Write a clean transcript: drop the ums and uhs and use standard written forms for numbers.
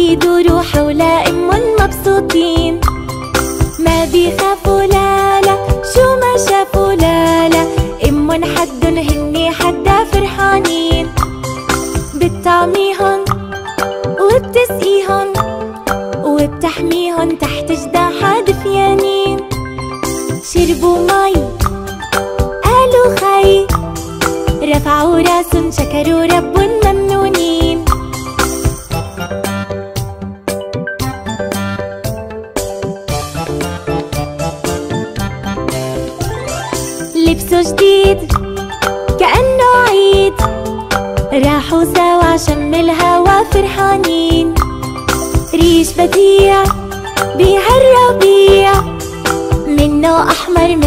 بيدوروا حول مبسوطين، ما بيخافوا لا لا شو ما شافوا لا لا، حدن هني حدا فرحانين. بتطعميهن وبتسقيهن وبتحميهن تحت جداحها دفيانين. شربوا مي قالوا خي، رفعوا راسن شكروا ربن ممنونين. لبسوا جديد كأنه عيد، راحوا سوا شم الهوا فرحانين. ريش بديع بهالربيع منه أحمر من